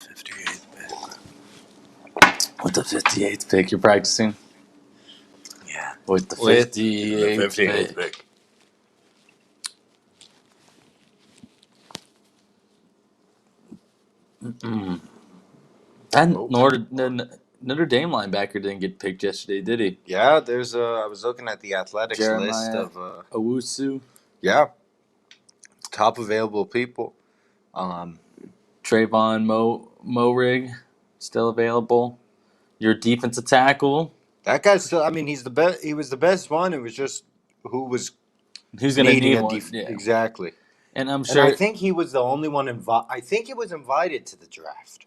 58th With the 58th pick, you're practicing? pick. Yeah. With the With 58th, the 58th pick. That Notre Dame linebacker didn't get picked yesterday, did he? Yeah, there's I was looking at the athletics list Jeremiah of Owusu, top available people. Trayvon Morig, still available. Your defensive tackle, That guy's still. I mean, he's the best. He was the best one. It was just who was who's going to needing need a one? Yeah, exactly. and I'm And sure I think he was the only one invited. I think he was invited to the draft.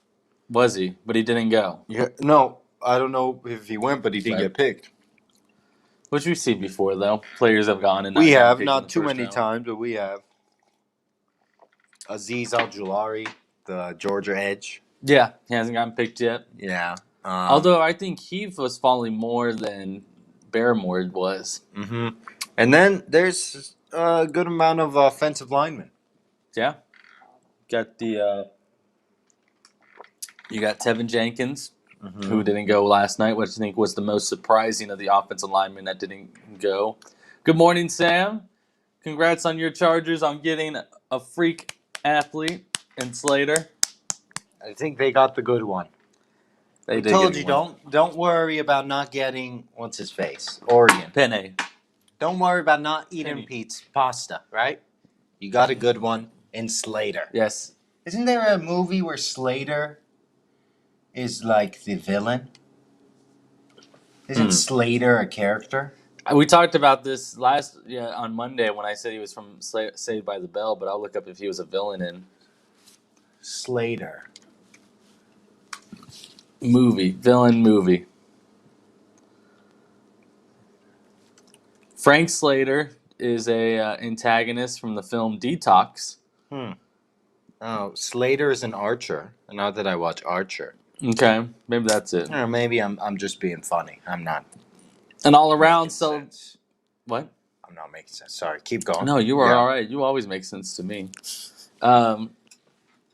was he, but he didn't go. Yeah. No, I don't know if he went, but he didn't Right. get picked. Which we've seen before, though. Players have gone and We not have picked in not the too first many round. times, but we have. Aziz Al-Jawlari, the Georgia edge. Yeah, he hasn't gotten picked yet. Yeah. Although I think Heath was falling more than Barrymore was. And then there's a good amount of offensive linemen. Yeah. Got the you got Tevin Jenkins, who didn't go last night, which I think was the most surprising of the offensive linemen that didn't go. Good morning, Sam. Congrats on your Chargers on getting a freak athlete in Slater. I think they got the good one. They I did told get you, one. don't worry about not getting what's his face, Oregon. Penne. Don't worry about not eating Penny. Pete's pasta, right? You got a good one in Slater. Yes. Isn't there a movie where Slater is like the villain? Isn't Slater a character? We talked about this on Monday when I said he was from Saved by the Bell, but I'll look up if he was a villain in Slater. villain movie. Frank Slater is a antagonist from the film Detox. Oh, Slater is an archer. Not that I watch Archer. Okay, maybe that's it. Or maybe I'm just being funny. I'm not. An all around Sense. What? I'm not making sense. Sorry. Keep going. No, you are all right. You always make sense to me.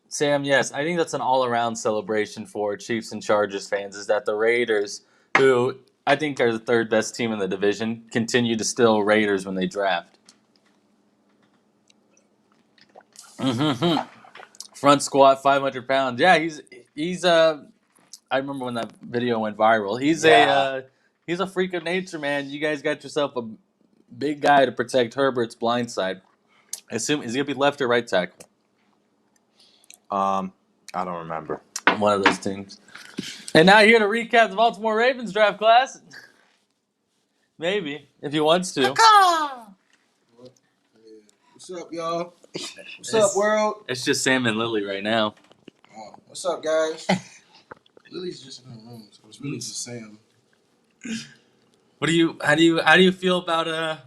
Sam, yes, I think that's an all around celebration for Chiefs and Chargers fans. Is that the Raiders, who I think are the third best team in the division, continue to still Raiders when they draft. Front squat, 500 pounds. Yeah, he's I remember when that video went viral. He's a freak of nature, man. You guys got yourself a big guy to protect Herbert's blind side. I assume is he gonna be left or right tackle? I don't remember. One of those teams. And now here to recap the Baltimore Ravens draft class. Maybe, if he wants to. What's up, y'all? What's up, world? It's just Sam and Lily right now. Oh, what's up, guys? Lily's just in her room, so it's really just Sam. How do you feel about It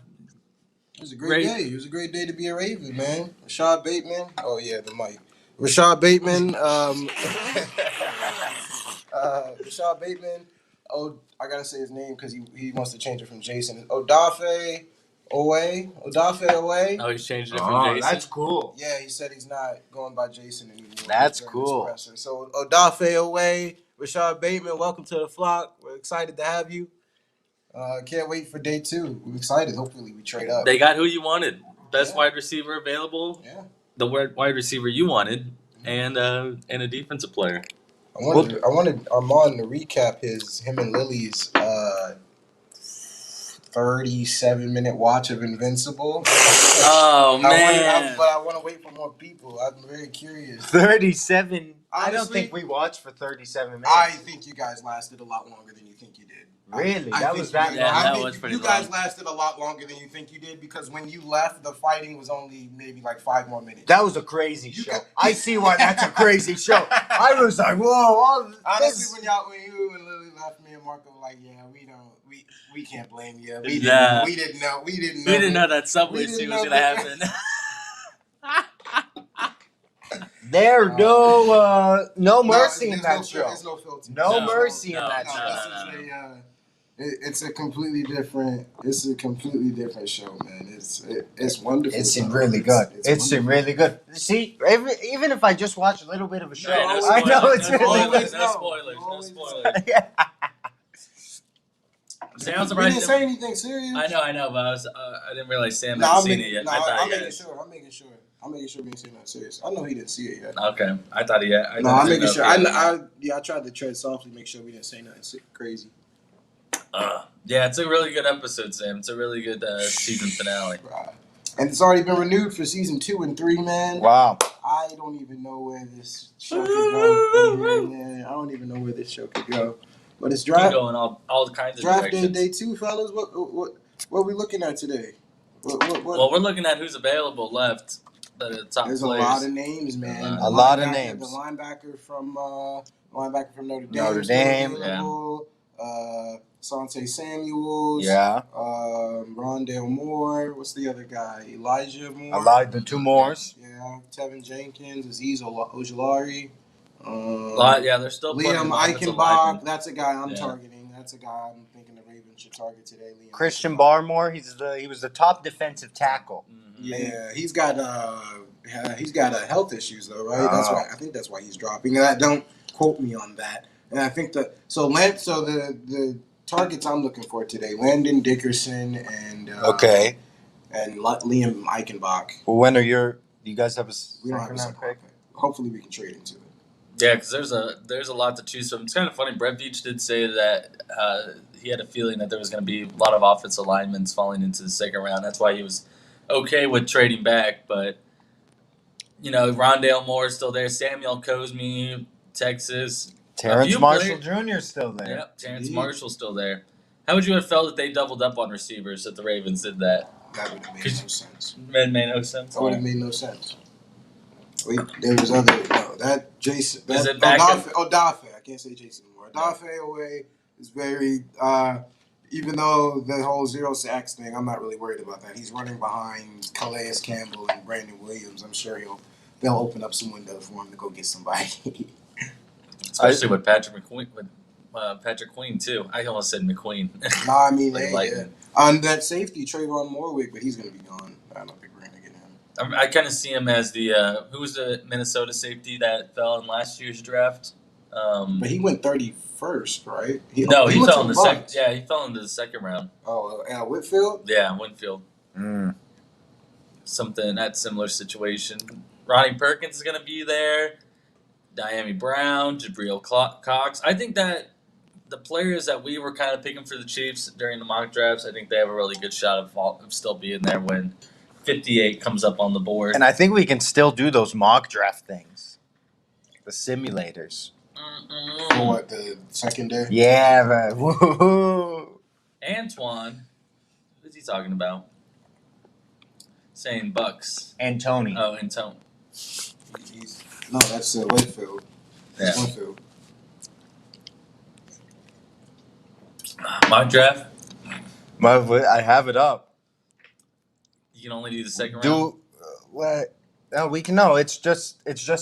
was a great day. It was a great day to be a Raven, man. Rashad Bateman. Oh yeah, the mic. Rashad Bateman. Rashad Bateman. Oh, I gotta say his name because he wants to change it from Jason. Odafe Owe. Oh, he's changing it from Jason? That's cool. Yeah, he said he's not going by Jason anymore. That's cool. So Odafe Owe, Rashad Bateman, welcome to the flock. We're excited to have you. Can't wait for day 2. We're excited. Hopefully we trade up. They got who you wanted. Best wide receiver available. Yeah. The wide receiver you wanted, and a defensive player. I wanted Armand to recap him and Lily's 37-minute watch of Invincible. Oh man! But I want to wait for more people. I'm very curious. 37. I don't Honestly, think we watched for 37 minutes. I think you guys lasted a lot longer than you think you did. Really? I was think that you- long? I that think was pretty you guys long. lasted a lot longer than you think you did because when you left, the fighting was only maybe like 5 more minutes. That was a crazy show. I see why that's a crazy show. I was like, whoa. Honestly, when you and Lily left, me and Marco were like, yeah, we can't blame you. We didn't know. We didn't know that subway scene was gonna happen. There's no mercy in that show. There's no filter. No mercy in that show. This is It's a completely different. It's a completely different show, man. It's wonderful. It seemed though. really good. It's It seemed wonderful. really good. See, even if I just watch a little bit of a show, No, no I know spoilers, it's no really spoilers, good. no spoilers, no Always spoilers. Yeah. Sam We surprised didn't say anything serious. I know, but I didn't realize Sam No, hadn't I'm seen making, it yet. no, I thought I'm he making had. sure. I'm making sure we didn't say nothing serious. I know he didn't see it yet. Okay, I thought he had. No, I'm making know sure. if he had. I tried to tread softly, make sure we didn't say nothing crazy. Yeah, it's a really good episode, Sam. It's a really good season finale. Right. And it's already been renewed for season 2 and 3, man. Wow. I don't even know where this show could go. Man, I don't even know where this show could go. But it's Keep draft going all kinds of day, directions. day 2, fellas. What are we looking at today? What? Well, we're looking at who's available left. The top There's players. a lot of names, man. A lot of names. The linebacker from Notre Dame. Notre is still Dame. available. Sante Samuels. Yeah. Rondale Moore. What's the other guy? Elijah Moore. I lied. The two mores. Yeah. Tevin Jenkins. Aziz Ojulari. Yeah, there's still plenty Liam of offensive Eichenbach. linemen. That's a guy I'm Yeah. targeting. That's a guy I'm thinking the Ravens should target today. Liam Christian Eichenbach. Barmore. He was the top defensive tackle. Mhm. Yeah, he's got health issues though, right? Oh. That's why I think that's why he's dropping. Don't quote me on that. And I think that the targets I'm looking for today: Landon Dickerson and Okay. and Liam Eichenbach. Well, when are you guys have a We don't have second a round second pick? round pick. Hopefully, we can trade into it. Yeah, because there's a lot to choose from. It's kind of funny. Brett Veach did say that he had a feeling that there was going to be a lot of offensive linemen falling into the second round. That's why he was okay with trading back. But Rondale Moore is still there. Samuel Cosme, Texas. Terrence few Marshall Jr. is still there. Yep, Terrence Indeed. Marshall's still there. How would you have felt if they doubled up on receivers if the Ravens did that? That would have made no sense. Made no sense. That would have made no sense. Wait, there was that Jason. Is That it back Odafe. I can't say Jason anymore. Odafe away is very. Even though the whole 0 sacks thing, I'm not really worried about that. He's running behind Calais Campbell and Brandon Williams. I'm sure they'll open up some window for him to go get somebody. Especially with Patrick McQueen. With Patrick Queen too. I almost said McQueen. No, I mean, Like hey, lightning. yeah. On that safety, Trayvon Morwick, but he's going to be gone. I don't think we're going to get him. I kind of see him as the who was the Minnesota safety that fell in last year's draft. But he went 31st, right? He went fell to in the second. Bucs. Yeah, he fell into the second round. Oh, Whitfield? Yeah, Winfield. Mm. Something that similar situation. Ronnie Perkins is going to be there. Diami Brown, Jabril Cox. I think that the players that we were kind of picking for the Chiefs during the mock drafts, I think they have a really good shot of still being there when 58 comes up on the board. And I think we can still do those mock draft things. The simulators. For what, the second day? Yeah, man. Woo-hoo. Antoine, who's he talking about? Saying Bucks. And Tony. Oh, Antone. No, that's Whitfield. That's Yeah. Whitfield. Mock draft, I have it up. you can only do the second round. Do what? No, we can. No, it's just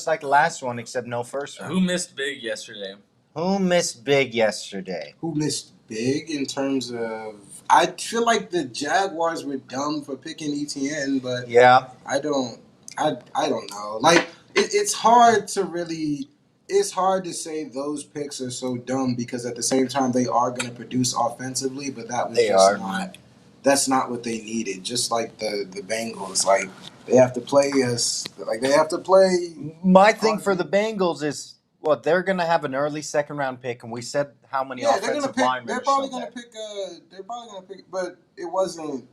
like the last one, except no first round. Who missed big yesterday? Who missed big yesterday? Who missed big in terms of... I feel like the Jaguars were dumb for picking ETN, but Yeah. I don't know. Like, it's hard to really... It's hard to say those picks are so dumb because at the same time they are going to produce offensively, but that was They just are. not... That's not what they needed. Just like the Bengals, like they have to play us. Like they have to play. My thing for the Bengals is what they're gonna have an early second round pick, and we said how many Yeah, they're gonna offensive pick. linemen. They're are probably still gonna there. pick. They're probably gonna pick. But it wasn't.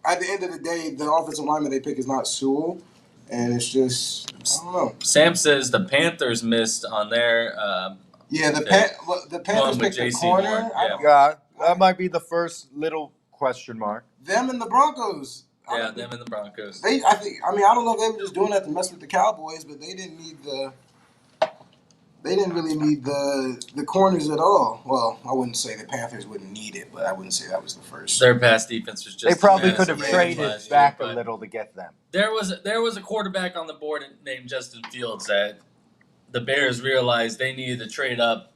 At the end of the day, the offensive lineman they pick is not Sewell, and it's just I don't know. Sam says the Panthers missed on their. Yeah, the Okay. the Panthers with picked the J.C. corner. Horn, I yeah. don't- Yeah, that might be the first little question mark. Them and the Broncos. Yeah, them and the Broncos. I don't know if they were just doing that to mess with the Cowboys, but they didn't need the. They didn't really need the corners at all. Well, I wouldn't say the Panthers wouldn't need it, but I wouldn't say that was the first. Their pass defense was just. They probably as could bad have as traded last back year, a but little to get them. There was a quarterback on the board named Justin Fields that the Bears realized they needed to trade up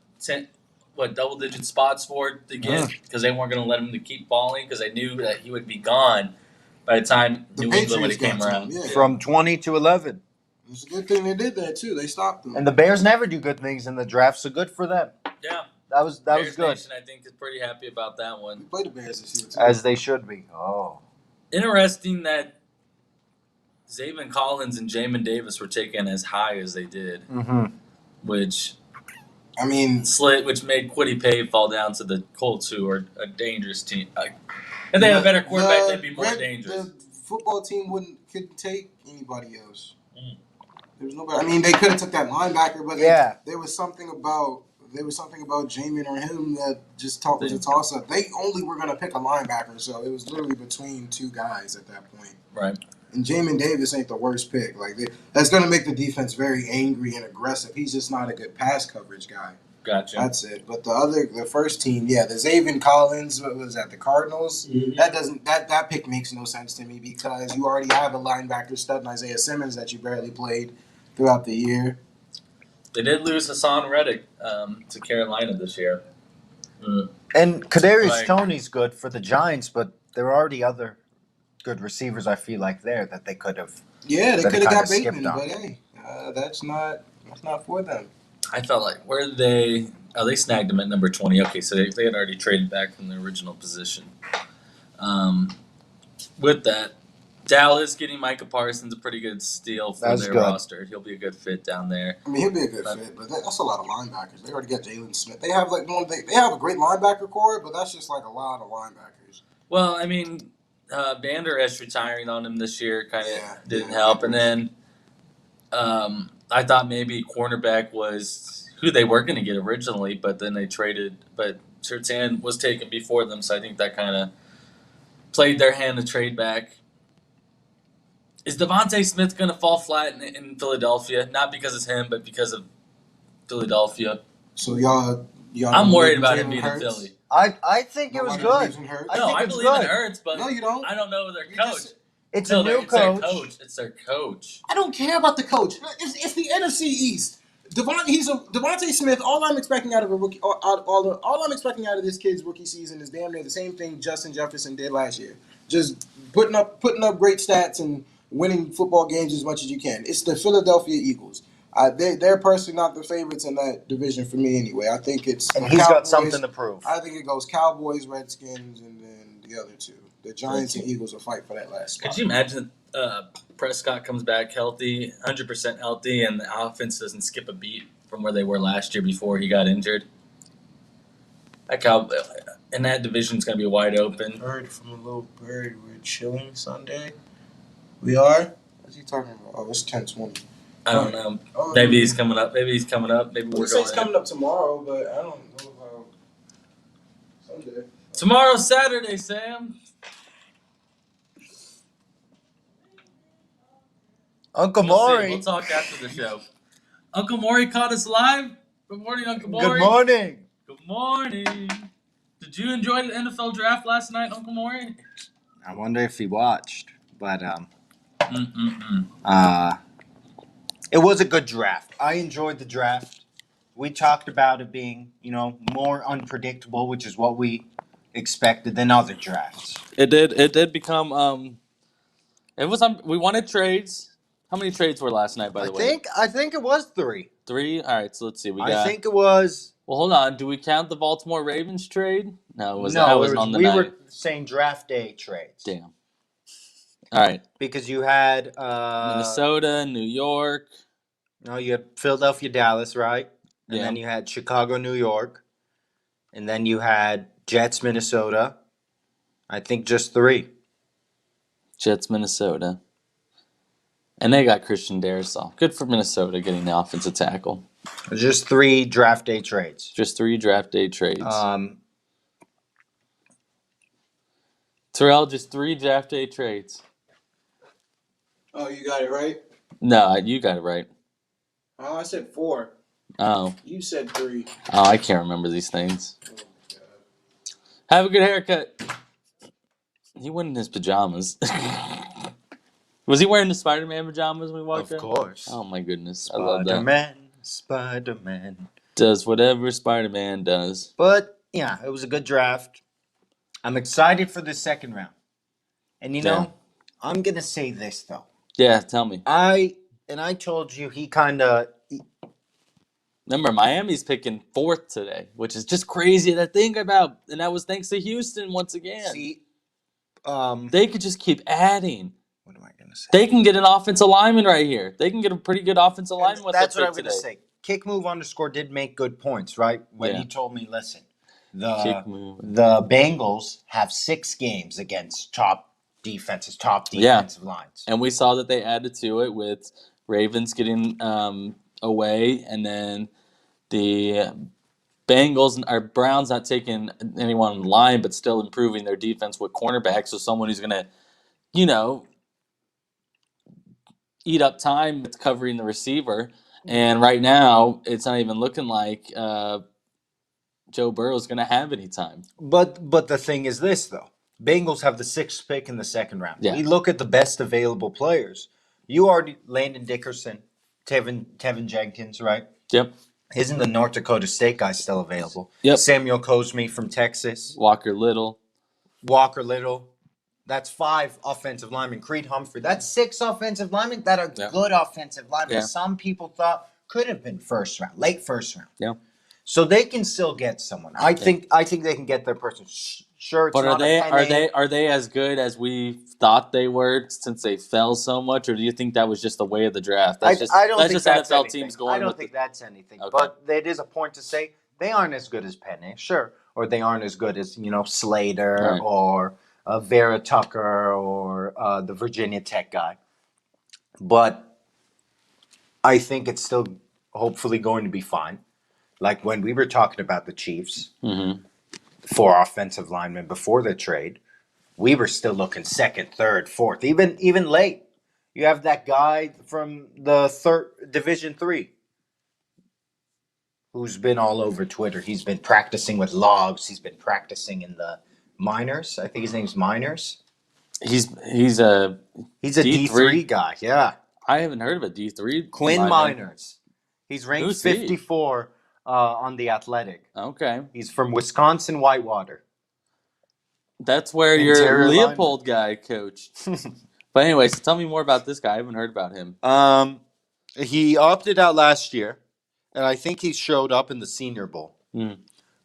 double-digit spots for it to get because they weren't going to let him to keep falling because they knew that he would be gone by the time The New England when Patriots it came got to around. him, yeah. From 20 to 11. It's a good thing they did that too. They stopped him. And the Bears never do good things in the draft, so good for them. Yeah, That was Bears good. Nation, I think, is pretty happy about that We one. played the Bears this year too. As they should be. Oh. Interesting that Zaven Collins and Jamin Davis were taken as high as they did, Mm-hmm. which I mean, made Kwity Paye fall down to the Colts, who are a dangerous team. If they had a better quarterback, they'd be more dangerous. The football team couldn't take anybody else. Mm. There was nobody. I mean, they could have took that linebacker, but Yeah. there was something about Jamin or him that just was a toss up. They only were gonna pick a linebacker, so it was literally between two guys at that point. Right. And Jamin Davis ain't the worst pick. Like that's gonna make the defense very angry and aggressive. He's just not a good pass coverage guy. Gotcha. That's it. But the first team, yeah, the Zaven Collins, what was that, the Cardinals? Mhm. That pick makes no sense to me because you already have a linebacker stud in Isaiah Simmons that you barely played throughout the year. They did lose Hassan Reddick to Carolina this year. Mm. And Kadarius Like- Toney's good for the Giants, but there are already other good receivers, I feel like, there that they could have. Yeah, they That could have kinda got skipped Bateman, on. but hey, that's not for them. I felt like where did they? Oh, they snagged him at number 20. Okay, so they had already traded back from the original position. With that, Dallas getting Micah Parsons a pretty good steal for That's their good. roster. He'll be a good fit down there. I mean, he'll be a good fit, but that's a lot of linebackers. They already got Jalen Smith. They have they have a great linebacker core, but that's just like a lot of linebackers. Well, I mean, Vander Esch retiring on him this year kind of Yeah. didn't help, and then I thought maybe cornerback was who they were going to get originally, but then they traded. But Surtain was taken before them, so I think that kind of played their hand to trade back. Is Devontae Smith going to fall flat in Philadelphia? Not because it's him, but because of Philadelphia. So y'all I'm worried about Jalen him being in Hurts? Philly. I think it was Nobody good. believes in Hurts? I No, think I it's believe good. in Hurts, but No, you don't. I don't know their You coach. just- It's No, a new it's their coach. It's their coach. I don't care about the coach. It's the NFC East. Devontae Smith. All I'm expecting out of a rookie, all I'm expecting out of this kid's rookie season is damn near the same thing Justin Jefferson did last year. Just putting up great stats and winning football games as much as you can. It's the Philadelphia Eagles. They're personally not the favorites in that division for me anyway. I think it's And the he's got Cowboys. something to prove. I think it goes Cowboys, Redskins, and then the other two. The Giants and Eagles will fight for that last spot. Could you imagine Prescott comes back healthy, 100% healthy, and the offense doesn't skip a beat from where they were last year before he got injured? And that division's going to be wide open. Heard from a little bird. We're chilling Sunday. We are? What's he talking about? Oh, it's 10:20. I don't know. Oh, Maybe he's coming up. Maybe he's coming up. Maybe We we're say going it's in. coming up tomorrow, but I don't know about Sunday. Tomorrow's Saturday, Sam. Uncle We'll see. Maury. We'll talk after the show. Uncle Maury caught us live. Good morning, Uncle Maury. Good morning. Good morning. Did you enjoy the NFL draft last night, Uncle Maury? I wonder if he watched, but it was a good draft. I enjoyed the draft. We talked about it being, more unpredictable, which is what we expected than other drafts. It did become it was we wanted trades. How many trades were last night, by the way? I think it was 3. 3? All right, so let's see. I think it was. Well, hold on. Do we count the Baltimore Ravens trade? No, No, that wasn't on the we night. were saying draft day trades. Damn. All right. Because you had Minnesota, New York. No, you had Philadelphia, Dallas, right? And Yeah. then you had Chicago, New York. And then you had Jets, Minnesota. I think just 3. Jets, Minnesota. And they got Christian Darrisaw. Good for Minnesota getting the offensive tackle. Just 3 draft day trades. Just 3 draft day trades. Um, Terrell, just 3 draft day trades. Oh, you got it right? No, you got it right. Oh, I said 4. Oh, You said 3. I can't remember these things. Have a good haircut. He went in his pajamas. Was he wearing the Spider-Man pajamas when we walked in? of course. Oh my goodness, I love that. Spider-Man, Spider-Man. Does whatever Spider-Man does. But yeah, it was a good draft. I'm excited for the second round. And Yeah. I'm gonna say this though. Yeah, tell me. I told you he kind of. Remember, Miami's picking 4th today, which is just crazy to think about. And that was thanks to Houston once again. See, They could just keep adding. what am I gonna say? They can get an offensive lineman right here. They can get a pretty good offensive And lineman with that's their what I'm pick gonna today. say. Kickmove underscore did make good points, right? When Yeah. he told me, listen, Kick move. the Bengals have 6 games against top defensive lines. And we saw that they added to it with Ravens getting away, and then the Bengals or Browns not taking anyone in line, but still improving their defense with cornerbacks. So someone who's gonna, eat up time with covering the receiver. And right now, it's not even looking like Joe Burrow is gonna have any time. But the thing is this though. Bengals have the 6th pick in the second round. Yeah. We look at the best available players. You already Landon Dickerson, Tevin Jenkins, right? Yep. Isn't the North Dakota State guy still available? Yep. Samuel Cosme from Texas. Walker Little. Walker Little. That's 5 offensive linemen. Creed Humphrey. That's 6 offensive linemen that are good offensive linemen. Yeah. Some people thought could have been first round, late first round. Yeah. So they can still get someone. I think they can get their person. Sure, it's But not are they as good as we thought they were since they fell so much, or do you think that was just the way of the draft? I don't think that's NFL anything. teams going. I don't with think the, that's anything. Okay. But it is a point to say they aren't as good as Penny, sure, or they aren't as good as Slater Right. or Vera Tucker or the Virginia Tech guy. But I think it's still hopefully going to be fine. Like when we were talking about the Chiefs Mhm. for offensive linemen before the trade, we were still looking 2nd, 3rd, 4th, even late. You have that guy from the Division 3 who's been all over Twitter. He's been practicing with logs. He's been practicing in the minors. I think his name's Miners. He's a D3 D3 guy. Yeah, I haven't heard of a D3. Quinn lineman. Miners. He's ranked Who's he? 54 on the Athletic. Okay, He's from Wisconsin Whitewater. that's where Interior your Leopold guy coached. But anyway, so tell me more about this guy. I haven't heard about him. He opted out last year, and I think he showed up in the Senior Bowl. Mm.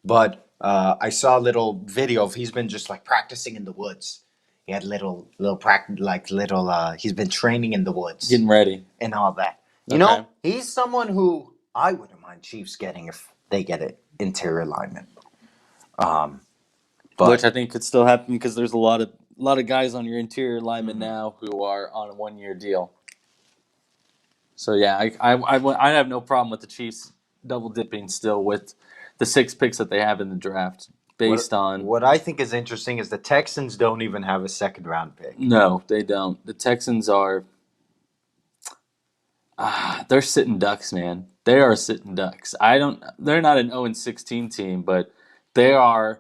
But I saw a little video of he's been just like practicing in the woods. He had little practice, he's been training in the woods, Getting ready. and all that. Okay. He's someone who I wouldn't mind Chiefs getting if they get an interior lineman. But Which I think could still happen because there's a lot of guys on your interior linemen now who are on a 1-year deal. So yeah, I have no problem with the Chiefs double dipping still with the 6 picks that they have in the draft based on. what I think is interesting is the Texans don't even have a 2nd round pick. No, they don't. The Texans are. They're sitting ducks, man. They are sitting ducks. They're not an 0-16 team, but they are.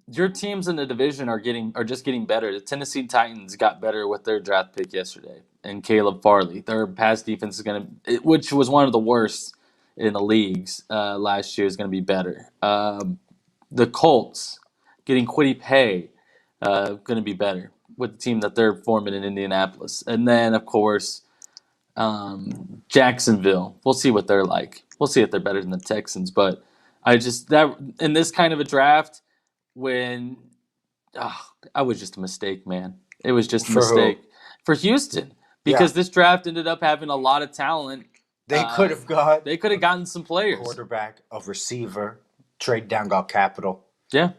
Your teams in the division are just getting better. The Tennessee Titans got better with their draft pick yesterday, and Caleb Farley. Their pass defense is which was one of the worst in the leagues last year, is going to be better. The Colts getting Kwity Paye, going to be better with the team that they're forming in Indianapolis, and then of course Jacksonville. We'll see what they're like. We'll see if they're better than the Texans, but that in this kind of a draft. When I was just a mistake, man. It was just a For mistake for Houston because this draft ended up having a lot of talent. They could have gotten some players. Quarterback, a receiver, trade down, got capital. Yeah,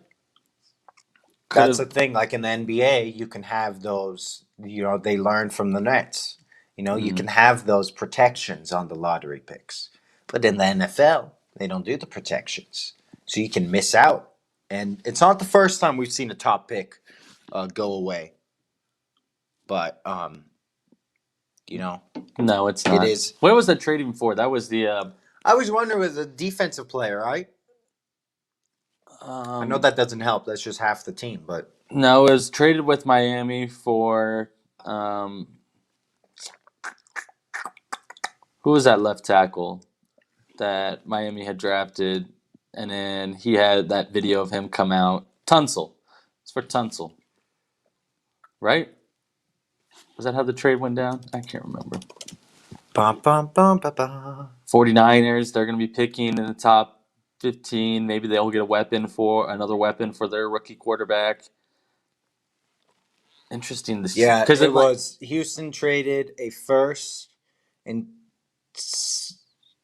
That's the thing. Like in the NBA, you can have those. They learn from the Nets. You can have those protections on the lottery picks, but in the NFL, they don't do the protections, so you can miss out. And it's not the first time we've seen a top pick go away. But, no, it's not. It is. What was that trading for? That was the. I was wondering with a defensive player, right? I know that doesn't help. That's just half the team. But no, it was traded with Miami for. Who was that left tackle? that Miami had drafted, and then he had that video of him come out. Tunsil. It's for Tunsil. Right? Was that how the trade went down? I can't remember. Bum, bum, bum, bum, bum. 49ers, they're going to be picking in the top 15. Maybe they'll get another weapon for their rookie quarterback. Interesting. Yeah, because it was Houston traded a first and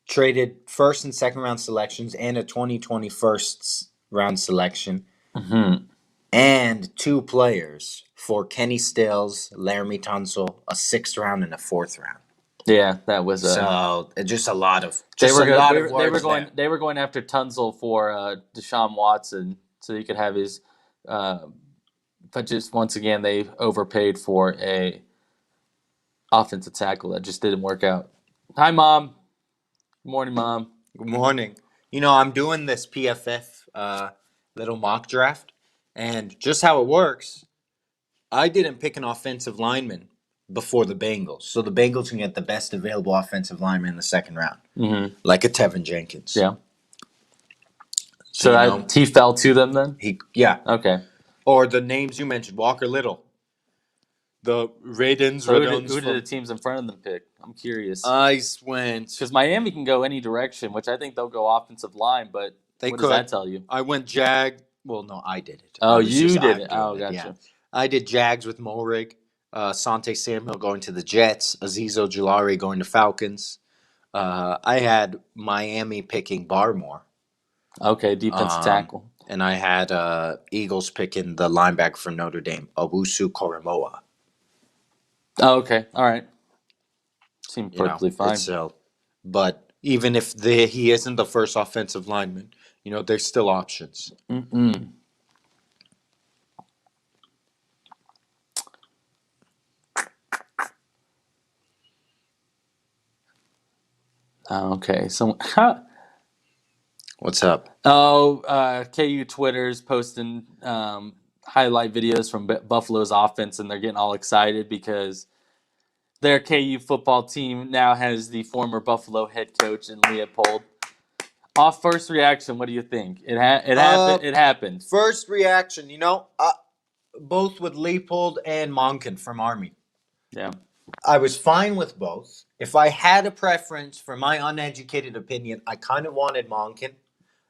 traded first and second round selections and a 2020 first round selection Mhm. and 2 players for Kenny Stills, Laramie Tunsil, a 6th round and a 4th round. Yeah, that was So just a lot of they just were a gonna- lot they, of were- they were words going there. they were going after Tunsil for Deshaun Watson so he could have his but just once again they overpaid for a offensive tackle that just didn't work out. Hi mom. Good morning, mom. Good morning. You know, I'm doing this PFF little mock draft, and just how it works, I didn't pick an offensive lineman before the Bengals. So the Bengals can get the best available offensive lineman in the second round, Mm-hmm. like a Tevin Jenkins. Yeah. So, you know, he fell to them then? yeah. Okay. Or the names you mentioned, Walker Little. The Raidens. So who did the teams in front of them pick? I'm curious. I went. Because Miami can go any direction, which I think they'll go offensive line, but what does that tell you? I went Jag. Well, no, I did it. Oh, I was you just did it. doing Oh, gotcha. Yeah. I did Jags with Morig. Sante Samuel going to the Jets. Azeez Ojulari going to Falcons. I had Miami picking Barmore. Okay, defensive tackle. And I had Eagles picking the linebacker from Notre Dame, Owusu Koromoa. Oh, okay. All right. Seemed perfectly fine. But even if he isn't the first offensive lineman, you know, there's still options. Mm-mm. Okay. So, What's up? KU Twitter's posting highlight videos from Buffalo's offense, and they're getting all excited because their KU football team now has the former Buffalo head coach in Leopold. Off first reaction, what do you think? It happened. It happened. First reaction, you know, both with Leopold and Monken from Army. Yeah. I was fine with both. If I had a preference for my uneducated opinion, I kind of wanted Monken.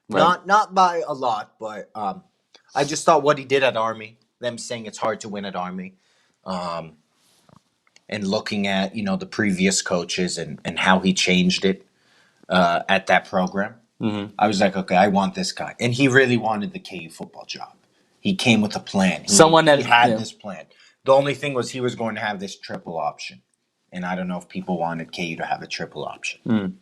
Right. Not by a lot, but I just thought what he did at Army, them saying it's hard to win at Army, and looking at, you know, the previous coaches and how he changed it at that program. Mm-hmm. I was like, okay, I want this guy. And he really wanted the KU football job. He came with a plan. He had this plan. The only thing was he was going to have this triple option. And I don't know if people wanted KU to have a triple option. Mm.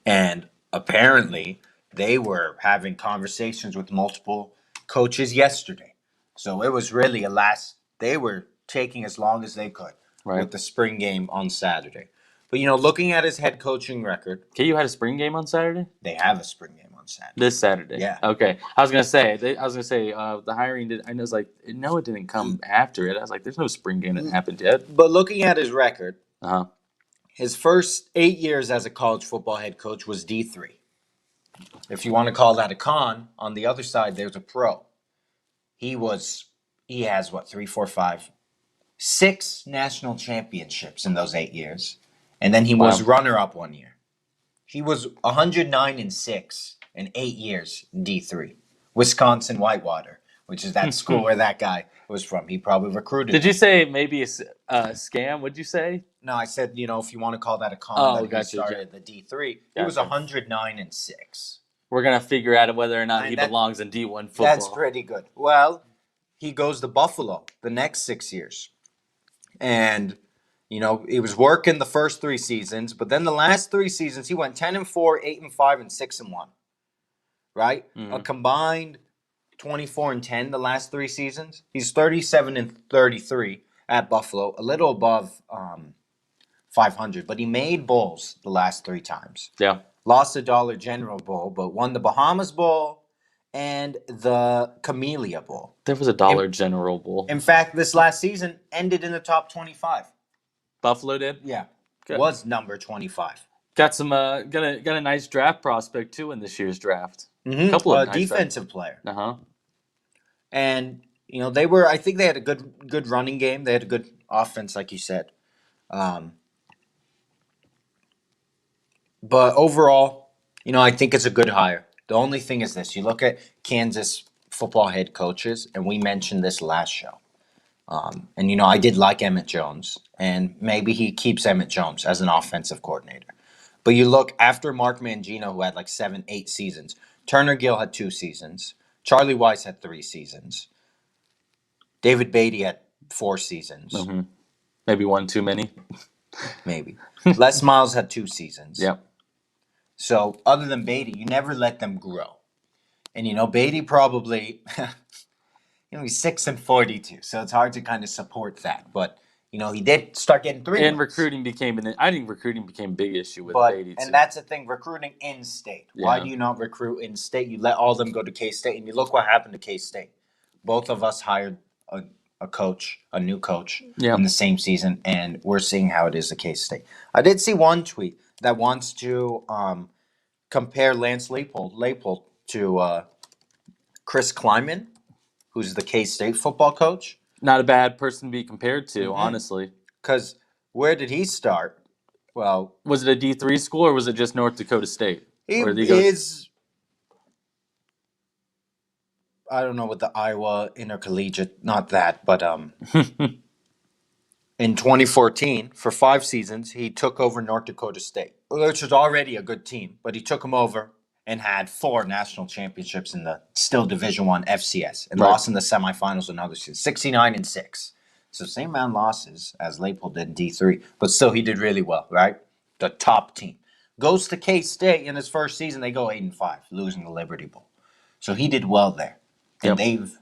And apparently they were having conversations with multiple coaches yesterday. So it was really they were taking as long as they could with the spring game on Saturday. But, you know, looking at his head coaching record. KU had a spring game on Saturday? They have a spring game on Saturday. This Saturday? Yeah. Okay. I was going to say, the hiring did, I know it's like, no, it didn't come after it. I was like, there's no spring game that happened yet. But looking at his record, Uh-huh. his first 8 years as a college football head coach was D3. If you want to call that a con, on the other side, there's a pro. He has what, 3, 4, 5, 6 national championships in those 8 years. And then he was runner-up 1 year. He was 109-6 in 8 years in D3. Wisconsin Whitewater, which is that school where that guy was from. He probably recruited Did you say maybe a scam? What'd you say? No, I said, you know, if you want to call that a con, he started the D3. He was 109-6. We're going to figure out whether or not he belongs in D1 football. That's pretty good. Well, he goes to Buffalo the next 6 years. And, you know, he was working the first 3 seasons, but then the last 3 seasons, he went 10-4, 8-5, and 6-1. Right? Mm-hmm. A combined 24-10 the last 3 seasons. He's 37-33 at Buffalo, a little above 500, but he made bowls the last 3 times. Yeah. Lost the Dollar General Bowl, but won the Bahamas Bowl and the Camellia Bowl. There was a Dollar General Bowl. In fact, this last season ended in the top 25. Buffalo did? Yeah. Good. Was number 25. Got some got a nice draft prospect too in this year's draft. Mm-hmm. Couple of nice Defensive player. Uh-huh. And they were. I think they had a good running game. They had a good offense, like you said. But overall, I think it's a good hire. The only thing is this: you look at Kansas football head coaches, and we mentioned this last show. And I did like Emmett Jones, and maybe he keeps Emmett Jones as an offensive coordinator. But you look after Mark Mangino, who had like 7, 8 seasons. Turner Gill had 2 seasons. Charlie Weiss had 3 seasons. David Beatty had 4 seasons. Mm-hmm. Maybe one too many. Maybe. Les Miles had 2 seasons. Yep. So other than Beatty, you never let them grow. And Beatty probably, he's 6-42, so it's hard to kind of support that. But he did start getting 3 And wins. recruiting became I think recruiting became a big issue with Beatty too. And that's the thing, recruiting in state. Yeah. Why do you not recruit in state? You let all of them go to K-State, and you look what happened to K-State. Both of us hired a new coach in the same season, and we're seeing how it is at K-State. I did see one tweet that wants to compare Lance Leipold to Chris Kleiman, who's the K-State football coach. Not a bad person to be compared to, Mm-hmm. honestly. Because where did he start? Well, was it a D3 school or was it just North Dakota State? He is. I don't know what the Iowa Intercollegiate, not that, but in 2014, for 5 seasons, he took over North Dakota State, which was already a good team, but he took them over and had 4 national championships in the still Division I FCS and lost in the semifinals another season, 69-6. So same amount of losses as Leipold did in D3, but still he did really well, right? The top team. Goes to K-State in his first season, they go 8-5, losing the Liberty Bowl. So he did well there. And they've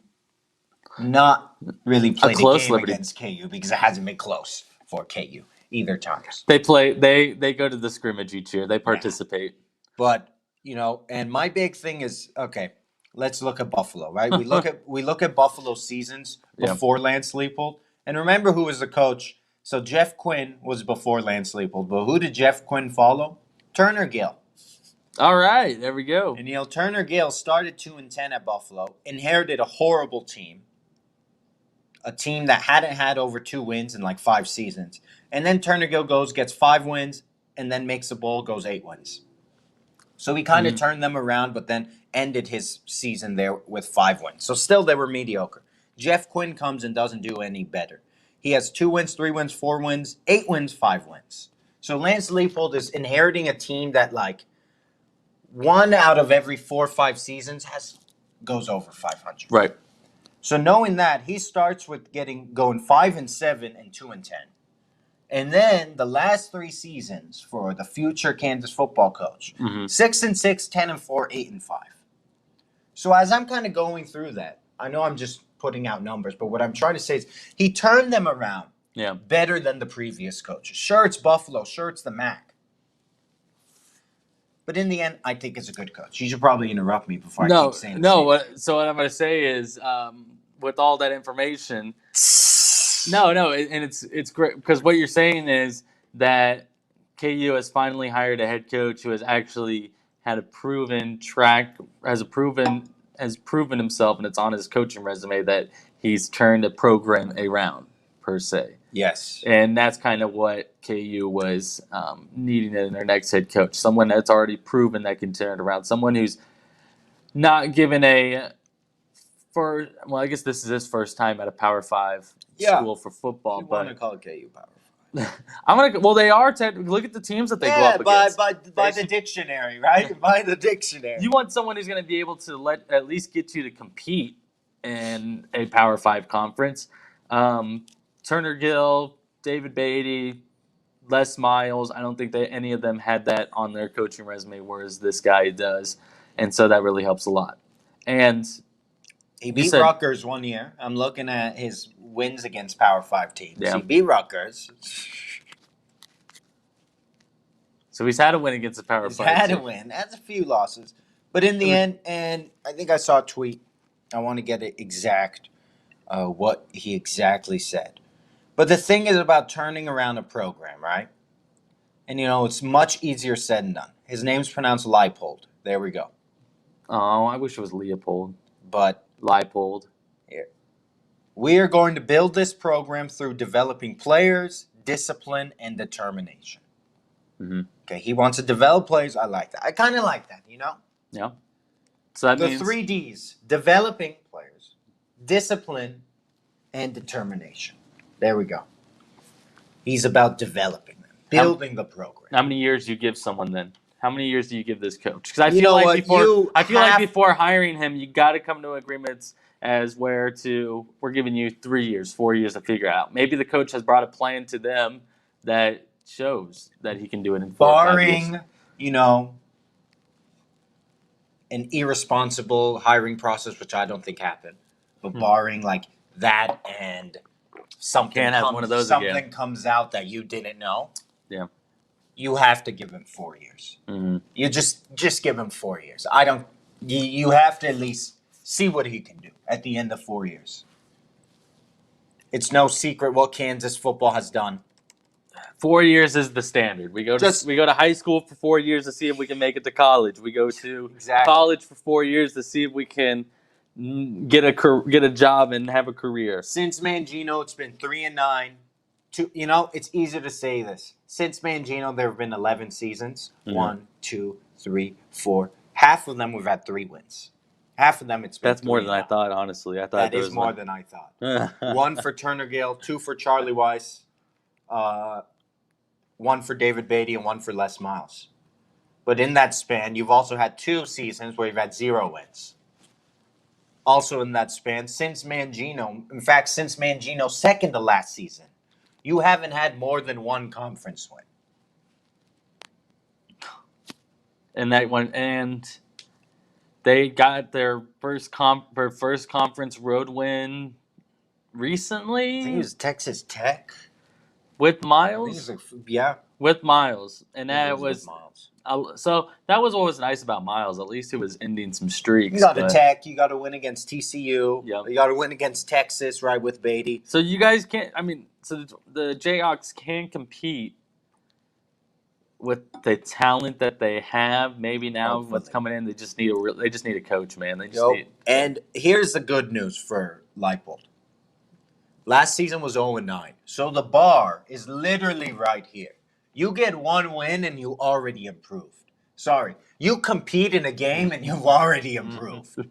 not really played a game against KU because it hasn't been close for KU either times. They go to the scrimmage each year. They participate. Yeah. But, and my big thing is, okay, let's look at Buffalo, right? We look at Buffalo seasons before Lance Leipold. And remember who was the coach. So Jeff Quinn was before Lance Leipold. But who did Jeff Quinn follow? Turner Gill. All right, there we go. And Turner Gill started 2-10 at Buffalo, inherited a horrible team, a team that hadn't had over 2 wins in like 5 seasons. And then Turner Gill gets 5 wins, and then makes a bowl, goes 8 wins. So he kind of turned them around, but then ended his season there with 5 wins. So still they were mediocre. Jeff Quinn comes and doesn't do any better. He has 2 wins, 3 wins, 4 wins, 8 wins, 5 wins. So Lance Leipold is inheriting a team that 1 out of every 4 or 5 seasons goes over 500. Right. So knowing that, he starts with going 5-7 and 2-10. And then the last 3 seasons for the future Kansas football coach, 6-6, 10-4, 8-5. So as I'm kind of going through that, I know I'm just putting out numbers, but what I'm trying to say is he turned them around better than the previous coaches. Sure, it's Buffalo. Sure, it's the MAC. But in the end, I think it's a good coach. You should probably interrupt me before I keep saying this. So what I'm going to say is, with all that information, and it's great because what you're saying is that KU has finally hired a head coach who has actually had a proven track, has proven himself, and it's on his coaching resume that he's turned a program around per se. Yes. And that's kind of what KU was needing in their next head coach. Someone that's already proven that can turn it around. Someone who's not given I guess this is his first time at a Power 5 school for football. You want to call it KU Power 5. They are technically. Look at the teams that they go up against. By the dictionary, right? By the dictionary. You want someone who's going to be able to at least get you to compete in a Power 5 conference. Turner Gill, David Beatty, Les Miles, I don't think that any of them had that on their coaching resume, whereas this guy does. And so that really helps a lot. And he beat Rutgers one year. I'm looking at his wins against Power 5 teams. Yeah. He beat Rutgers. So he's had a win against the Power 5. He's had a win. That's a few losses. But in the end, and I think I saw a tweet. I want to get it exact, what he exactly said. But the thing is about turning around a program, right? And, it's much easier said than done. His name's pronounced Leipold. There we go. Oh, I wish it was Leopold. But Leipold. we are going to build this program through developing players, discipline, and determination. Mm-hmm. Okay, he wants to develop players. I like that. I kind of like that, Yeah. So that the means 3 Ds: developing players, discipline, and determination. There we go. He's about developing them, building the program. how many years do you give someone then? How many years do you give this coach? Because I You feel know like what? before hiring him, you got to come to agreements as we're giving you 3 years, 4 years to figure out. Maybe the coach has brought a plan to them that shows that he can do it in 4 or 5 years. Barring, an irresponsible hiring process, which I don't think happened, but barring like that and something Can't have one of those again. something comes out that you didn't know. Yeah. You have to give him 4 years. Mm-hmm. You just give him 4 years. I don't. You have to at least see what he can do at the end of 4 years. It's no secret what Kansas football has done. 4 years is the standard. We go to high school for 4 years to see if we can make it to college. We go to college for 4 years to see if we can get a job and have a career. Since Mangino, it's been 3-9. It's easy to say this. Since Mangino, there have been 11 seasons. Mm-hmm. 1, 2, 3, 4. Half of them we've had 3 wins. Half of them it's been. That's more than I thought. Honestly, I thought that is more than I thought. 1 for Turner Gale, 2 for Charlie Weiss, 1 for David Beatty, and 1 for Les Miles. But in that span, you've also had 2 seasons where you've had 0 wins. Also in that span, since Mangino's second to last season, you haven't had more than 1 conference win. And that one, and they got their first conference road win recently. I think it was Texas Tech. With Miles? Yeah. With Miles. And that was Miles. So that was what was nice about Miles. At least he was ending some streaks. You got to Tech. You got to win against TCU. Yep. You got to win against Texas, right, with Beatty. So you guys can't. So the Jayhawks can compete with the talent that they have. Maybe now what's coming in, they just need a coach, man. And here's the good news for Leipold. Last season was 0-9, so the bar is literally right here. You get 1 win and you already improved. Sorry, you compete in a game and you've already improved.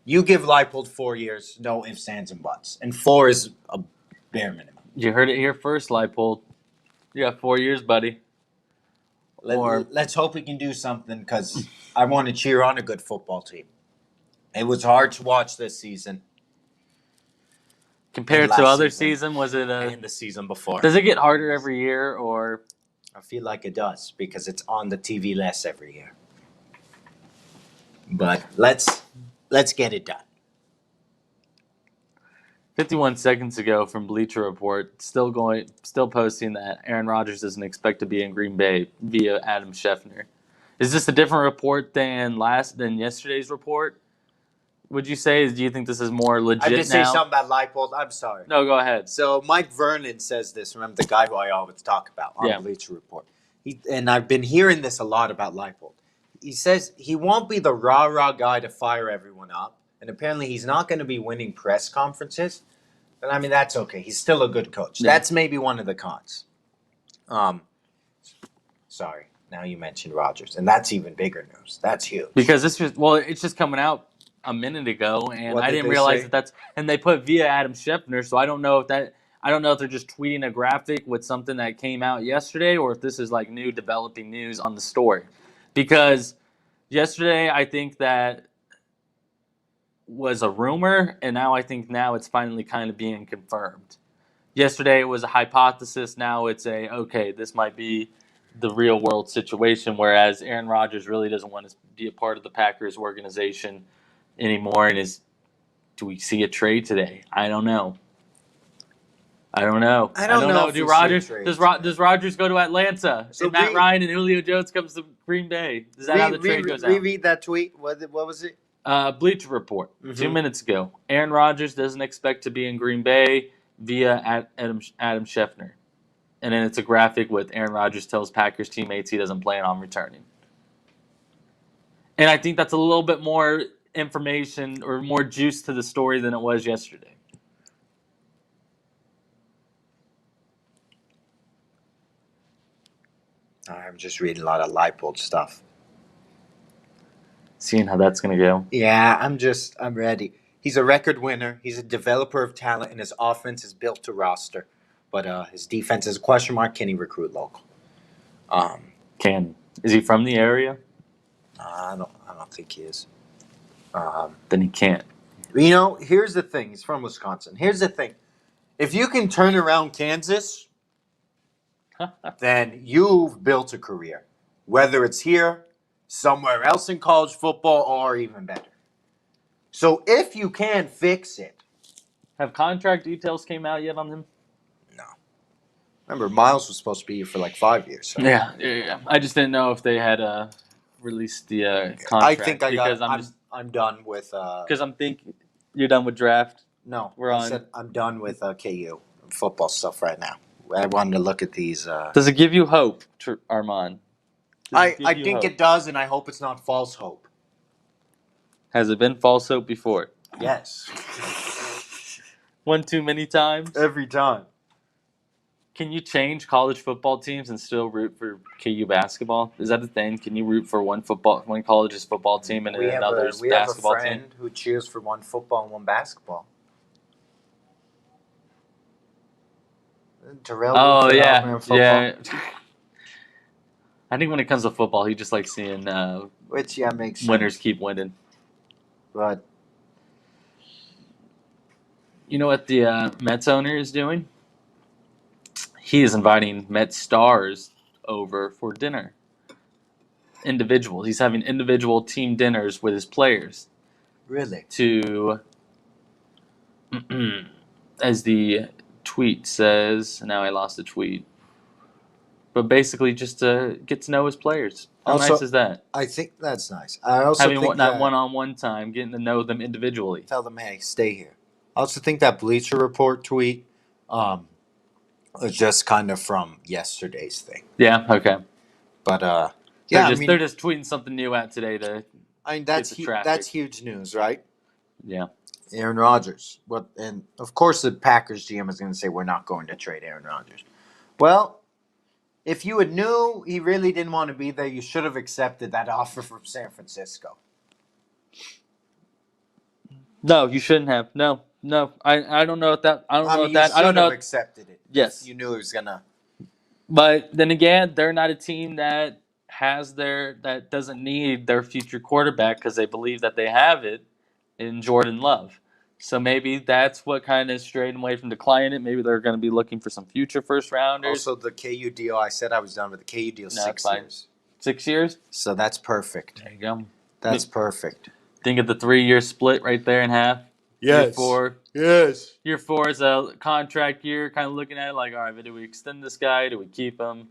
You give Leipold 4 years, no ifs, ands, and buts, and 4 is a bare minimum. You heard it here first, Leipold. You got 4 years, buddy. Let's hope we can do something because I want to cheer on a good football team. It was hard to watch this season. Compared to other season, was it and the season before? Does it get harder every year, or? I feel like it does because it's on the TV less every year. But let's get it done. 51 seconds ago from Bleacher Report, still posting that Aaron Rodgers doesn't expect to be in Green Bay via Adam Schefter. Is this a different report than yesterday's report? Would you say? Do you think this is more legit now? I just say something about Leipold. I'm sorry. No, go ahead. So Mike Vernon says this. Remember the guy who I always talk about on Bleacher Report. And I've been hearing this a lot about Leipold. He says he won't be the rah-rah guy to fire everyone up. And apparently he's not going to be winning press conferences. But that's okay. He's still a good coach. Yeah. That's maybe one of the cons. Sorry. Now you mentioned Rodgers. And that's even bigger news. That's huge. Because it's just coming out a minute ago, and I didn't realize and they put via Adam Schefter, so I don't know if they're just tweeting a graphic with something that came out yesterday, or if this is like new developing news on the story. Because yesterday, I think that was a rumor, and now I think it's finally kind of being confirmed. Yesterday, it was a hypothesis. Now it's this might be the real world situation, whereas Aaron Rodgers really doesn't want to be a part of the Packers organization anymore. And do we see a trade today? I don't know. I don't know. Does Rodgers go to Atlanta? So and Matt Ryan and Julio Jones comes to Green Bay? Is that how the trade goes out? Reread that tweet. What was it? Bleacher Report 2 minutes ago. Aaron Rodgers doesn't expect to be in Green Bay via Adam Schefter. and then it's a graphic with Aaron Rodgers tells Packers teammates he doesn't plan on returning. And I think that's a little bit more information or more juice to the story than it was yesterday. I'm just reading a lot of Leipold stuff. Seeing how that's going to go. Yeah, I'm ready. He's a record winner. He's a developer of talent, and his offense is built to roster. But his defense is a question mark. Can he recruit local? Is he from the area? I don't think he is. Then he can't. Here's the thing. He's from Wisconsin. Here's the thing. If you can turn around Kansas, then you've built a career. Whether it's here, somewhere else in college football, or even better. So if you can fix it. Have contract details came out yet on him? No. Remember, Miles was supposed to be here for like 5 years. So. Yeah. I just didn't know if they had released the contract. I think I'm done with. Because I'm thinking you're done with draft. No, I said I'm done with KU football stuff right now. I wanted to look at these. Does it give you hope, Armand? I think it does, and I hope it's not false hope. Has it been false hope before? Yes. One too many times? Every time. Can you change college football teams and still root for KU basketball? Is that a thing? Can you root for one college's football team and another's basketball team? We have a friend who cheers for one football and one basketball. Terrell. Oh yeah. I think when it comes to football, he just likes seeing makes winners sense. keep winning. But you know what the Mets owner is doing? He is inviting Mets stars over for dinner. Individual. He's having individual team dinners with his players. Really? To, as the tweet says, now I lost the tweet. But basically, just to get to know his players. How nice is that? I think that's nice. I also having think that one-on-one time, getting to know them individually. Tell them, hey, stay here. I also think that Bleacher Report tweet was just kind of from yesterday's thing. Yeah. Okay. But they're just tweeting something new out today to. That's huge news, right? Yeah. Aaron Rodgers. And of course the Packers GM is going to say we're not going to trade Aaron Rodgers. Well, if you had knew he really didn't want to be there, you should have accepted that offer from San Francisco. No, you shouldn't have. No. I don't know what that. I don't know what that. I don't know. You should have accepted it. Yes. You knew he was gonna. But then again, they're not a team that that doesn't need their future quarterback because they believe that they have it in Jordan Love. So maybe that's what kind of strayed away from declining it. Maybe they're going to be looking for some future first rounders. Also, the KU deal. I said I was done with the KU deal. 6 years. 6 years. So that's perfect. There you go. That's perfect. Think of the 3-year split right there in half. Yes. Year 4. Yes. Year 4 is a contract year. Kind of looking at it like, all right, do we extend this guy? Do we keep him?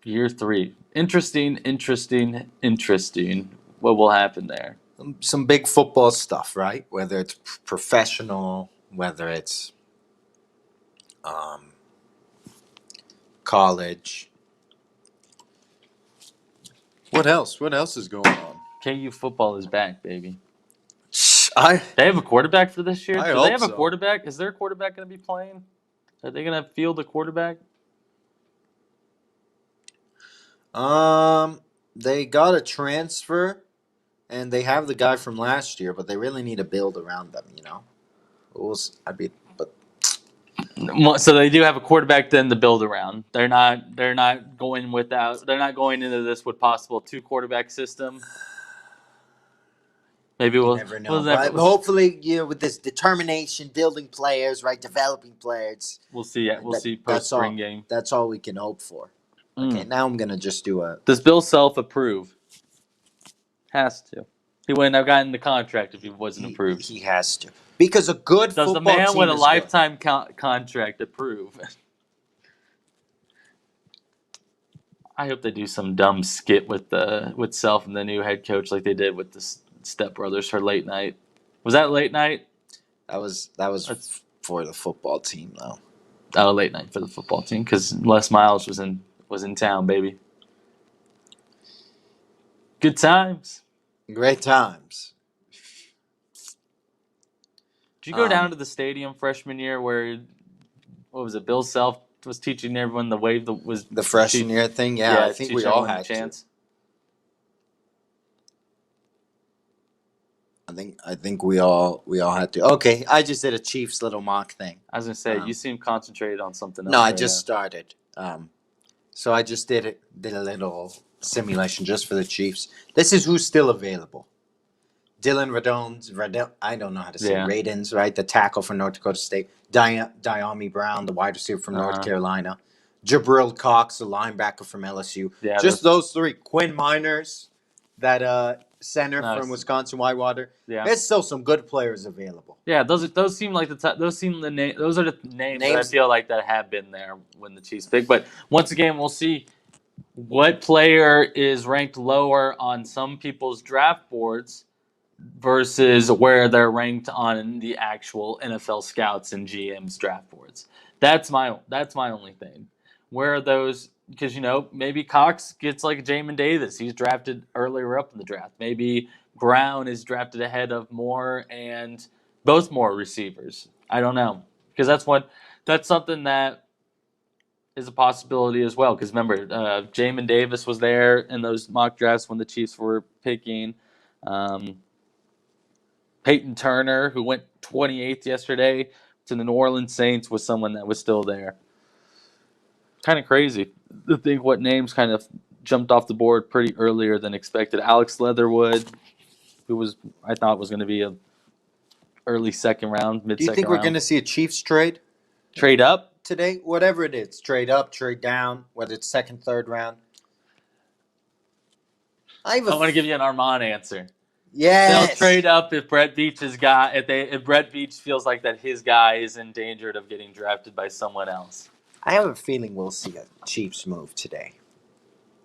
Year 3. Interesting. What will happen there? Some big football stuff, right? Whether it's professional, whether it's college. What else? What else is going on? KU football is back, baby. They have a quarterback for this year? Do they have a quarterback? Is their quarterback going to be playing? Are they going to field a quarterback? They got a transfer, and they have the guy from last year, but they really need to build around them. So they do have a quarterback then to build around. They're not going into this with possible 2-quarterback system. Maybe we'll never know. But hopefully, with this determination, building players, right, developing players. We'll see. We'll see post spring game. That's all we can hope for. Okay, now I'm gonna just do a. Does Bill Self approve? Has to. He wouldn't have gotten the contract if he wasn't approved. He has to, because a good does football the man team with a is lifetime contract approve? I hope they do some dumb skit with Self and the new head coach like they did with the Step Brothers for late night. Was that late night? That was for the football team though. Oh, late night for the football team because Les Miles was in town, baby. Good times. Great times. Did you go down to the stadium freshman year where what was it? Bill Self was teaching everyone the wave that was The freshman year thing? Yeah, I think we teaching all everyone the had to. chants. I think we all had to. Okay, I just did a Chiefs little mock thing. I was gonna say you seem concentrated on something else. No, I right just now. started. So I just did a little simulation just for the Chiefs. This is who's still available. Dylan Radon, I don't know how to say Radins, right? The tackle from North Dakota State. Diami Brown, the wide receiver from North Carolina. Jabril Cox, the linebacker from LSU. Yeah, just those three. Quinn Miners, that center from Wisconsin Whitewater. Yeah, there's still some good players available. Yeah, those seem like those are the names that I feel like that have been there when the Chiefs pick. But once again, we'll see what player is ranked lower on some people's draft boards versus where they're ranked on the actual NFL scouts and GM's draft boards. That's my only thing. Where are those? Because maybe Cox gets like Jamin Davis. He's drafted earlier up in the draft. Maybe Brown is drafted ahead of Moore and both Moore receivers. I don't know, because that's something that is a possibility as well. Because remember, Jamin Davis was there in those mock drafts when the Chiefs were picking. Peyton Turner, who went 28th yesterday to the New Orleans Saints, was someone that was still there. Kind of crazy to think what names kind of jumped off the board pretty earlier than expected. Alex Leatherwood, who I thought was going to be a early second round, mid-second round. Do you think we're going to see a Chiefs trade? Trade up? Today? Whatever it is. Trade up, trade down, whether it's second, third round. I want to give you an Armand answer. Yes. They'll trade up if Brett Veach's guy if Brett Veach feels like that his guy is endangered of getting drafted by someone else. I have a feeling we'll see a Chiefs move today.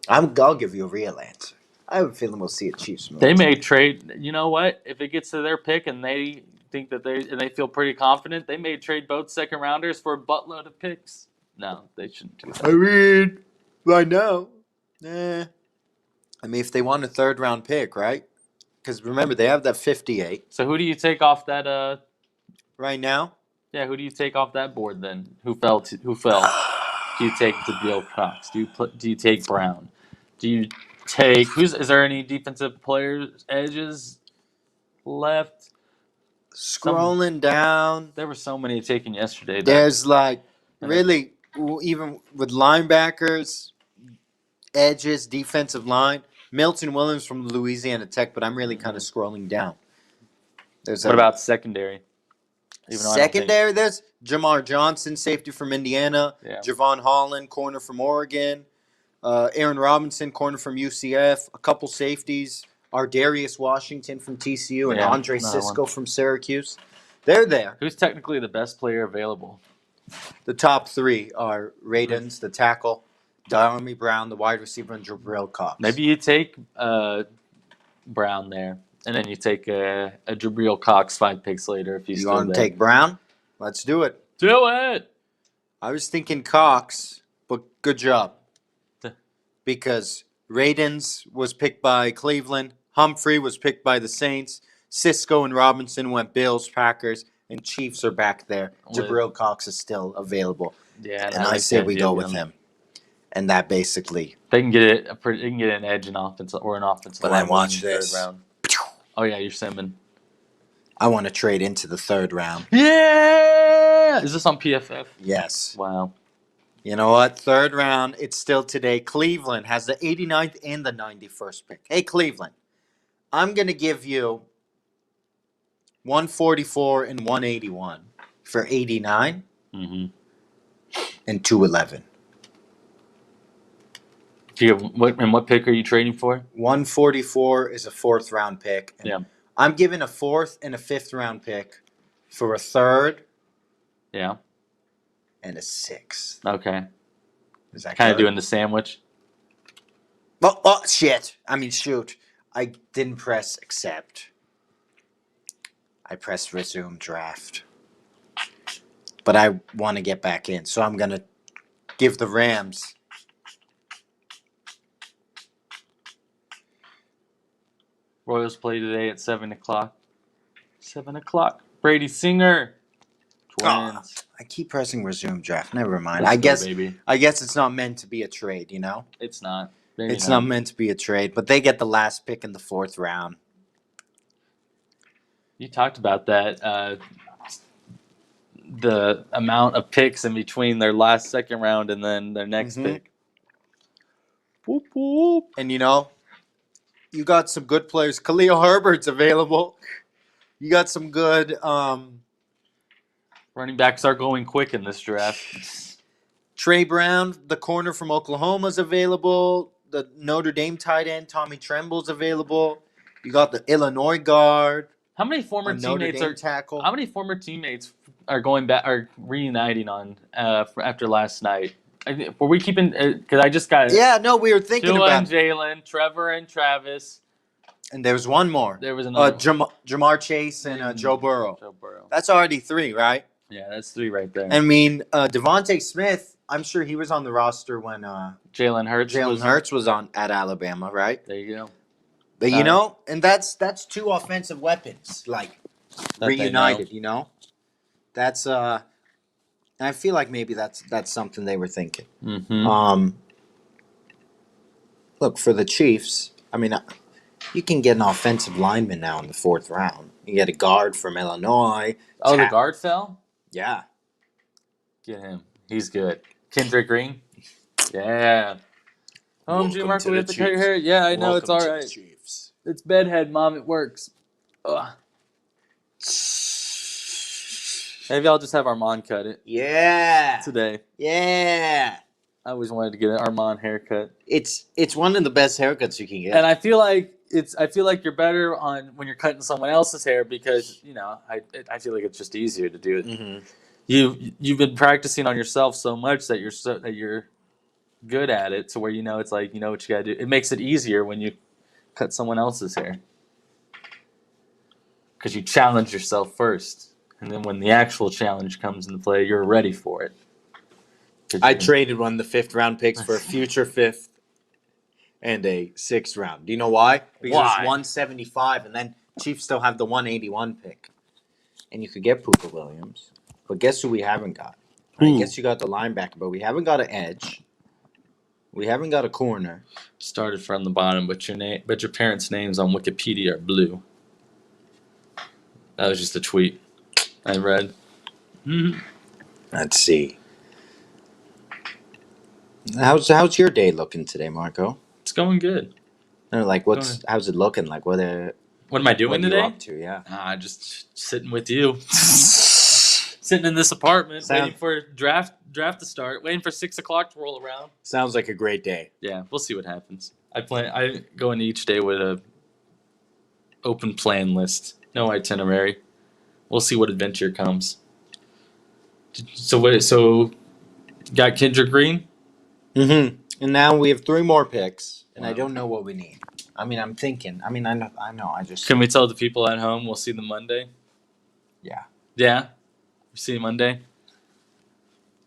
I'll give you a real answer. I have a feeling we'll see a Chiefs move. They may trade. You know what? If it gets to their pick and they think that they feel pretty confident, they may trade both second rounders for a buttload of picks. No, they shouldn't do that. I mean, right now, I mean, if they want a third round pick, right? Because remember, they have that 58. So who do you take off that? Right now? Yeah, who do you take off that board then? Who fell? Do you take Jabril Cox? Do you take Brown? Do you take is there any defensive players edges left? Scrolling down. There were so many taken yesterday. There's really, even with linebackers, edges, defensive line, Milton Williams from Louisiana Tech, but I'm really kind of scrolling down. What about secondary? Secondary, there's Jamar Johnson, safety from Indiana. Yeah. Javon Holland, corner from Oregon. Aaron Robinson, corner from UCF. A couple safeties. Ardarius Washington from TCU and Andre Cisco from Syracuse. They're there. Who's technically the best player available? The top three are Radins, the tackle, Diami Brown, the wide receiver, and Jabril Cox. Maybe you take Brown there, and then you take a Jabril Cox 5 picks later if you want to take Brown? Let's do it. Do it! I was thinking Cox, but good job. Because Radins was picked by Cleveland, Humphrey was picked by the Saints, Cisco and Robinson went Bills, Packers, and Chiefs are back there. Jabril Cox is still available. Yeah, and I say we go with him. And that basically they can get an edge in offense or an offensive line. But I watch this. Third round. Oh yeah, you're simming. I want to trade into the third round. Yeah! Is this on PFF? Yes. Wow. You know what? Third round, it's still today. Cleveland has the 89th and the 91st pick. Hey, Cleveland, I'm going to give you 144 and 181 for 89 and 211. What pick are you trading for? 144 is a fourth round pick. And I'm giving a fourth and a fifth round pick for a third. Yeah. And a sixth. Okay. Is that kind of doing the sandwich? Oh, shit. I mean, shoot. I didn't press accept. I pressed resume draft. but I want to get back in. So I'm going to give the Rams. Royals play today at 7 o'clock. 7 o'clock. Brady Singer. Twins. I keep pressing resume draft. Never mind. Let's I go, guess baby. it's not meant to be a trade, you know? It's not. Maybe It's not meant to be a trade, but they get the last pick in the 4th round. You talked about that. The amount of picks in between their last second round and then their next pick. Whoop, whoop. And you know, you got some good players. Khalil Herbert's available. You got some good Running backs are going quick in this draft. Trey Brown, the corner from Oklahoma, is available. The Notre Dame tight end, Tommy Tremble's available. You got the Illinois guard. How many former Notre teammates Dame are tackle. How many former teammates are going back? Are reuniting on after last night? Were we keeping? Because I just got Yeah, no, we were thinking Tua about and Jalen, Trevor and Travis. And there was one more. There was another. Jamar Chase and Joe Burrow. Joe Burrow. That's already 3, right? Yeah, that's 3 right there. I mean, Devontae Smith, I'm sure he was on the roster when Jalen Hurts was on at Alabama, right? There you go. But you know, and that's 2 offensive weapons, like That reunited. You know, that's I feel like maybe that's something they were thinking. Mm-hmm. Look for the Chiefs. I mean, you can get an offensive lineman now in the 4th round. You get a guard from Illinois. Oh, the guard fell? Yeah. Get him. He's good. Kendrick Green? Yeah. Jim Marco, we have to cut your hair. Yeah, I know. It's all right. It's bedhead, Mom. It works. Ugh. Maybe I'll just have Armand cut it Yeah. today. Yeah. I always wanted to get an Armand haircut. It's one of the best haircuts you can get. And I feel like you're better on when you're cutting someone else's hair because, you know, I feel like it's just easier to do it. Mm-hmm. You've been practicing on yourself so much that you're good at it, to where you know it's like you know what you gotta do. It makes it easier when you cut someone else's hair because you challenge yourself first, and then when the actual challenge comes into play, you're ready for it. I traded one of the 5th round picks for a future 5th and a 6th round. Do you know why? Because Why? it's 175, and then Chiefs still have the 181 pick, and you could get Puka Williams. But guess who we haven't got? I guess you got the linebacker, but we haven't got an edge. We haven't got a corner. Started from the bottom, but your parents' names on Wikipedia are blue. That was just a tweet I read. Mm-hmm. Let's see. How's your day looking today, Marco? It's going good. No, like how's it looking? Like what am I doing today? Up to? Yeah. Just sitting with you. Sitting in this apartment, waiting for draft to start, waiting for 6 o'clock to roll around. Sounds like a great day. Yeah, we'll see what happens. I go into each day with a open plan list, no itinerary. We'll see what adventure comes. So got Kendrick Green? Mm-hmm. And now we have 3 more picks, and I don't know what we need. I mean, I'm thinking. I mean, I know. I just. Can we tell the people at home we'll see them Monday? Yeah. Yeah? We see you Monday?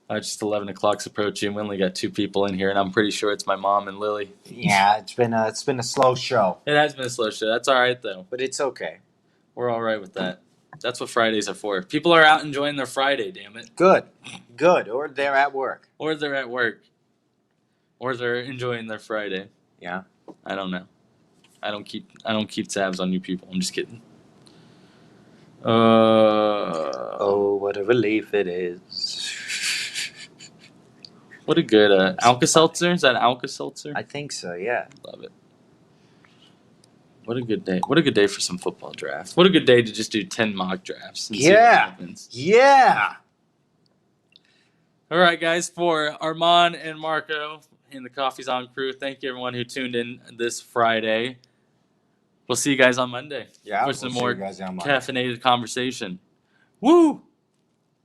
Just 11 o'clock's approaching. We only got 2 people in here, and I'm pretty sure it's my mom and Lily. Yeah, it's been a slow show. It has been a slow show. That's all right, though. But it's okay. We're all right with that. That's what Fridays are for. People are out enjoying their Friday, damn it. Good. Or they're at work. Or they're at work. Or they're enjoying their Friday. Yeah. I don't know. I don't keep tabs on you people. I'm just kidding. Oh, what a relief it is. What a good Alka-Seltzer. Is that Alka-Seltzer? I think so, yeah. Love it. What a good day. What a good day for some football drafts. What a good day to just do 10 mock drafts. And see what happens. Yeah. All right, guys, for Armand and Marco and the Coffee's On crew, thank you everyone who tuned in this Friday. We'll see you guys on Monday. Yeah, for some more see you guys on Monday. caffeinated conversation. Woo!